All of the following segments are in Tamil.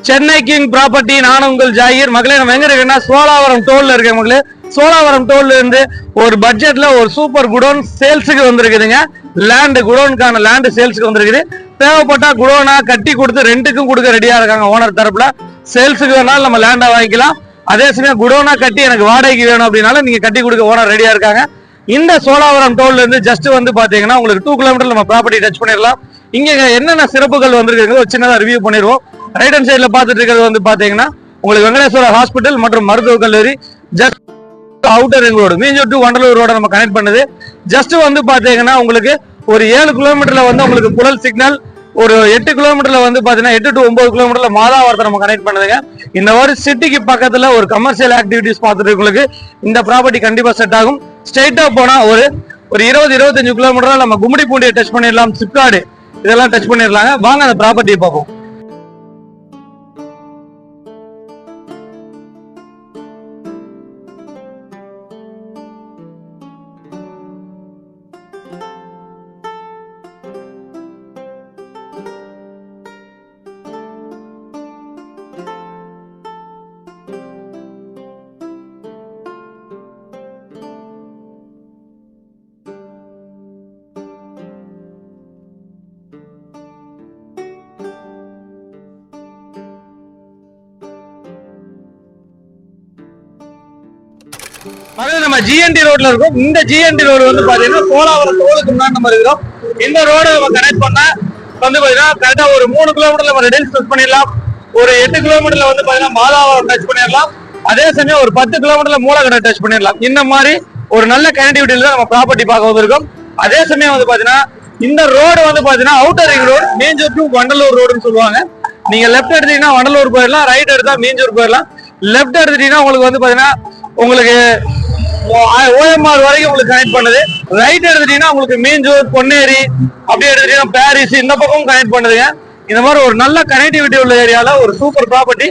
சென்னை கிங் ப்ராப்பர்ட்டி, நான் உங்கள் ஜாகிர். மகளே நம்ம எங்க இருக்குன்னா சோழாவரம் டோல்ல இருக்க மகளே. சோழாவரம் டோல்ல இருந்து ஒரு பட்ஜெட்ல ஒரு சூப்பர் குடோன் சேல்ஸுக்கு வந்திருக்குதுங்க. லேண்ட் குடோனுக்கான லேண்ட் சேல்ஸுக்கு வந்திருக்குது. தேவைப்பட்டா குடோனா கட்டி கொடுத்து ரெண்டுக்கும் கொடுக்க ரெடியா இருக்காங்க ஓனர் தரப்புல. சேல்ஸுக்கு வேணாலும் நம்ம லேண்டா வாங்கிக்கலாம். அதே சமயம் குடோனா கட்டி எனக்கு வாடகைக்கு வேணும் அப்படின்னாலும் நீங்க கட்டி கொடுக்க ஓனர் ரெடியா இருக்காங்க. இந்த சோழாவரம் டோல்ல இருந்து ஜஸ்ட் வந்து பாத்தீங்கன்னா உங்களுக்கு 2 கிலோமீட்டர் நம்ம ப்ராப்பர்ட்டி டச் பண்ணிடலாம். இங்க என்னென்ன சிறப்புகள் வந்திருக்கு ஒரு சின்னதா ரிவ்யூ பண்ணிடுவோம். ரைட் ஹேண்ட் சைட்ல பாத்துட்டு இருக்கிறது வந்து பாத்தீங்கன்னா உங்களுக்கு வெங்கடேஸ்வர ஹாஸ்பிட்டல் மற்றும் மருத்துவக் கல்லூரி. Just outer ring road Minjur to Vandalur ரோட நம்ம கனெக்ட் பண்ணுது. ஜஸ்ட் வந்து பாத்தீங்கன்னா உங்களுக்கு ஒரு 7 கிலோமீட்டர்ல வந்து உங்களுக்கு புழல் சிக்னல், ஒரு 8 கிலோமீட்டர்ல வந்து பாத்தீங்கன்னா 8 to 9 கிலோமீட்டர்ல மாதாவரத்தை நம்ம கனெக்ட் பண்ணுதுங்க. இந்த ஒரு சிட்டிக்கு பக்கத்துல ஒரு கமர்ஷியல் ஆக்டிவிட்டிஸ் பார்த்துட்டு உங்களுக்கு இந்த ப்ராப்பர்ட்டி கண்டிப்பா செட் ஆகும். ஸ்ட்ரைட்டா போனா ஒரு 20-25 கிலோமீட்டர் நம்ம கும்மிடி பூண்டியை டச் பண்ணிடலாம். சிப்காடு இதெல்லாம் டச் பண்ணிடலாங்க. வாங்க அந்த ப்ராப்பர்ட்டியை பார்ப்போம். நம்ம ஜிஎன்டி ரோட்ல இருக்கும். இந்த ஜிஎன்டி ரோடு வந்து பாத்தீங்கன்னா சோழாவரம் டோலுக்கு முன்னாடி நம்ம இருக்கிறோம். இந்த ரோட நம்ம கனெக்ட் பண்ணா வந்து பாத்தீங்கன்னா கரெக்டா ஒரு 3 கிலோமீட்டர்ல நம்ம ரெடில்ஸ் டச் பண்ணிடலாம். ஒரு 8 கிலோமீட்டர்ல வந்து பாத்தீங்கன்னா மாதாவரம் டச் பண்ணிடலாம். அதே சமயம் ஒரு 10 கிலோமீட்டர்ல மூலக்கடை டச் பண்ணிடலாம். இந்த மாதிரி ஒரு நல்ல கனெக்டிவிட்டியில தான் நம்ம ப்ராப்பர்ட்டி பார்க்க வந்திருக்கோம். அதே சமயம் வந்து பாத்தீங்கன்னா இந்த ரோடு வந்து பாத்தீங்கன்னா outer ring road, Minjur to Vandalur ரோடுன்னு சொல்லுவாங்க. நீங்க லெஃப்ட் எடுத்தீங்கன்னா வண்டலூர் போயிடலாம், ரைட் எடுத்தா மீஞ்சூர் போயிடலாம். லெஃப்ட் எடுத்துட்டீங்கன்னா உங்களுக்கு வந்து பாத்தீங்கன்னா உங்களுக்கு ஓஎம்ஆர் வரைக்கும் உங்களுக்கு கனெக்ட் பண்ணுது. ரைட் எடுத்துட்டீங்கன்னா உங்களுக்கு மீஞ்சூர், பொன்னேரி, அப்படியே எடுத்துட்டீங்கன்னா பாரிஸ், இந்த பக்கம் கனெக்ட் பண்ணுதுங்க. இந்த மாதிரி ஒரு நல்ல கனெக்டிவிட்டி உள்ள ஏரியால ஒரு சூப்பர் ப்ராப்பர்ட்டி.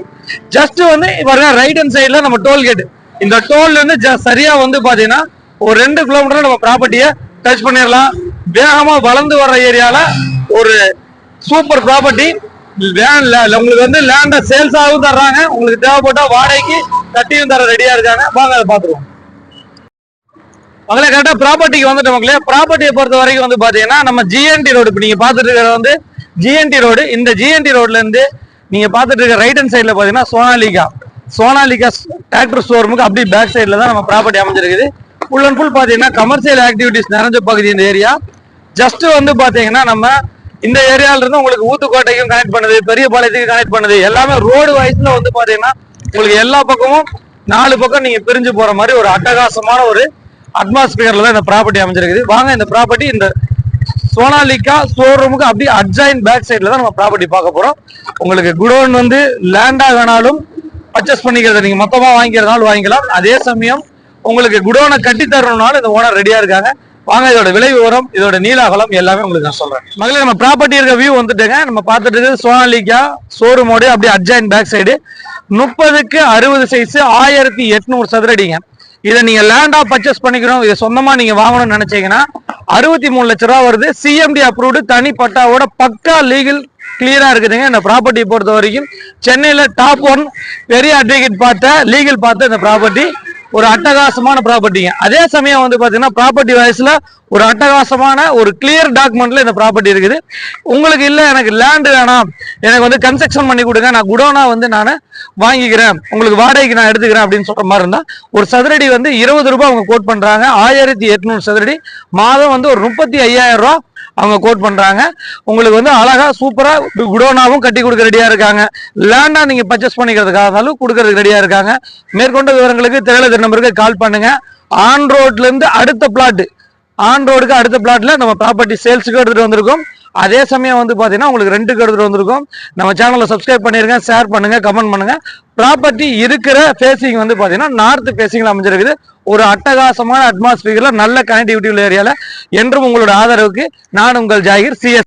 ஜஸ்ட் வந்து பாருங்க ரைட் ஹேண்ட் சைட்ல நம்ம டோல்கேட், இந்த டோல்ல இருந்து சரியா வந்து பாத்தீங்கன்னா ஒரு 2 கிலோமீட்டர் நம்ம ப்ராப்பர்ட்டியை டச் பண்ணிடலாம். வேகமா வளர்ந்து வர்ற ஏரியால ஒரு சூப்பர் ப்ராப்பர்ட்டி. உங்களுக்கு வந்து லேண்ட சேல்ஸ் ஆகும் தர்றாங்க. உங்களுக்கு தேவைப்பட்டா வாடகைக்கு கட்டியும் தர ரெடியா இருக்காங்க. வாங்க அதை பாத்துருவோம். மகளே கரெக்டா ப்ராப்பர்ட்டிக்கு வந்துட்டு மக்களே, ப்ராப்பர்ட்டியை பொறுத்த வரைக்கும் வந்து பாத்தீங்கன்னா நம்ம ஜிஎன்டி ரோடு இப்ப நீங்க பாத்துட்டு இருக்கிறது வந்து ஜிஎன்டி ரோடு. இந்த ஜிஎன்டி ரோட்ல இருந்து நீங்க பாத்துட்டு இருக்க ரைட் ஹேண்ட் சைட்ல பாத்தீங்கன்னா சோனாலிகா டிராக்டர் ஷோரூமுக்கு அப்படி பேக் சைட்ல தான் நம்ம ப்ராப்பர்ட்டி அமைஞ்சிருக்குது. ஃபுல் அண்ட் ஃபுல் பாத்தீங்கன்னா கமர்ஷியல் ஆக்டிவிட்டிஸ் நிறைஞ்ச பகுதி இந்த ஏரியா. ஜஸ்ட் வந்து பாத்தீங்கன்னா நம்ம இந்த ஏரியால இருந்து உங்களுக்கு ஊத்துக்கோட்டைக்கும் கனெக்ட் பண்ணுது, பெரிய பாளையத்துக்கு கனெக்ட் பண்ணுது. எல்லாமே ரோடு வைஸ்ல வந்து பாத்தீங்கன்னா உங்களுக்கு எல்லா பக்கமும் 4 பக்கம் நீங்க பிரிஞ்சு போற மாதிரி ஒரு அட்டகாசமான ஒரு அட்மாஸ்பியர்ல தான் இந்த ப்ராப்பர்ட்டி அமைஞ்சிருக்குது. வாங்க இந்த ப்ராப்பர்ட்டி இந்த சோனாலிகா ஷோரூமுக்கு அப்படியே அட்ஜாயின் பேக் சைட்ல தான் நம்ம ப்ராப்பர்ட்டி பார்க்க போறோம். உங்களுக்கு குடோன் வந்து லேண்டா வேணாலும் பர்ச்சேஸ் பண்ணிக்கிறத நீங்க மொத்தமா வாங்கிக்கிறதுனாலும் வாங்கிக்கலாம். அதே சமயம் உங்களுக்கு குடோனை கட்டி தரணும்னாலும் இந்த ஓனர் ரெடியா இருக்காங்க. வாங்க இதோட விலை விவரம், இதோட நீலாகலம் எல்லாமே உங்களுக்கு நான் சொல்றேன். மகளே நம்ம ப்ராப்பர்ட்டி இருக்க வியூ வந்துட்டுங்க. நம்ம பார்த்துட்டு இருக்கிறது சோனாலிகா ஷோரூமோட அப்படியே அட்ஜாயின் பேக் சைடு 30க்கு 60 சைஸ் 1800 சதுரடிங்க. இதை நீங்க லேண்டா பர்ச்சேஸ் பண்ணிக்கிறோம், இதை சொந்தமா நீங்க வாங்கணும்னு நினைச்சீங்கன்னா 63 லட்ச ரூபா வருது. சிஎம்டி அப்ரூவ்டு தனி பட்டாவோட பக்கா லீகல் கிளியரா இருக்குதுங்க. இந்த ப்ராப்பர்ட்டி பொறுத்த வரைக்கும் சென்னையில டாப் 1 பெரிய அட்வொகேட் பார்த்த லீகல் பார்த்த இந்த ப்ராப்பர்ட்டி ஒரு அட்டகாசமான ப்ராப்பர்ட்டிங்க. அதே சமயம் வந்து பாத்தீங்கன்னா ப்ராப்பர்ட்டி வயசுல ஒரு அட்டகாசமான ஒரு கிளியர் டாக்குமெண்ட்ல இந்த ப்ராப்பர்ட்டி இருக்குது. உங்களுக்கு இல்ல எனக்கு லேண்ட் வேணாம், எனக்கு வந்து கன்ஸ்ட்ரக்ஷன் பண்ணி கொடுங்க, நான் குடோனா வந்து நான் வாங்கிக்கிறேன், உங்களுக்கு வாடகைக்கு நான் எடுத்துக்கிறேன் அப்படின்னு சொல்ற மாதிரி இருந்தா ஒரு சதுரடி வந்து 20 ரூபாய் அவங்க கோட் பண்றாங்க. 1800 சதுரடி மாதம் வந்து ஒரு 35,000 ரூபாய் அவங்க கோட் பண்றாங்க. உங்களுக்கு வந்து அழகா சூப்பரா குடோனாவும் கட்டி கொடுக்க ரெடியா இருக்காங்க. லேண்டா நீங்க பர்ச்சேஸ் பண்ணிக்கிறதுக்காக இருந்தாலும் கொடுக்கறதுக்கு ரெடியா இருக்காங்க. மேற்கொண்ட விவரங்களுக்கு திரையில நம்பருக்கு கால் பண்ணுங்க. ஆன் ரோட்ல இருந்து அடுத்த பிளாட், ஆன் ரோடுக்கு அடுத்த பிளாட்ல நம்ம ப்ராப்பர்ட்டி சேல்ஸுக்கு எடுத்துட்டு வந்திருக்கோம். அதே சமயம் வந்து பாத்தீங்கன்னா உங்களுக்கு ரெண்டுக்கு எடுத்துட்டு வந்திருக்கோம். நம்ம சேனலை சப்ஸ்கிரைப் பண்ணிருங்க, ஷேர் பண்ணுங்க, கமெண்ட் பண்ணுங்க. ப்ராப்பர்ட்டி இருக்கிற ஃபேசிங் வந்து பாத்தீங்கன்னா நார்த் ஃபேசிங்ல அமைஞ்சிருக்குது. ஒரு அட்டகாசமான அட்மாஸ்பியர்ல நல்ல கனெக்டிவிட்டி உள்ள ஏரியால என்றும் உங்களோட ஆதரவுக்கு நான் உங்கள் ஜாகிர் CS.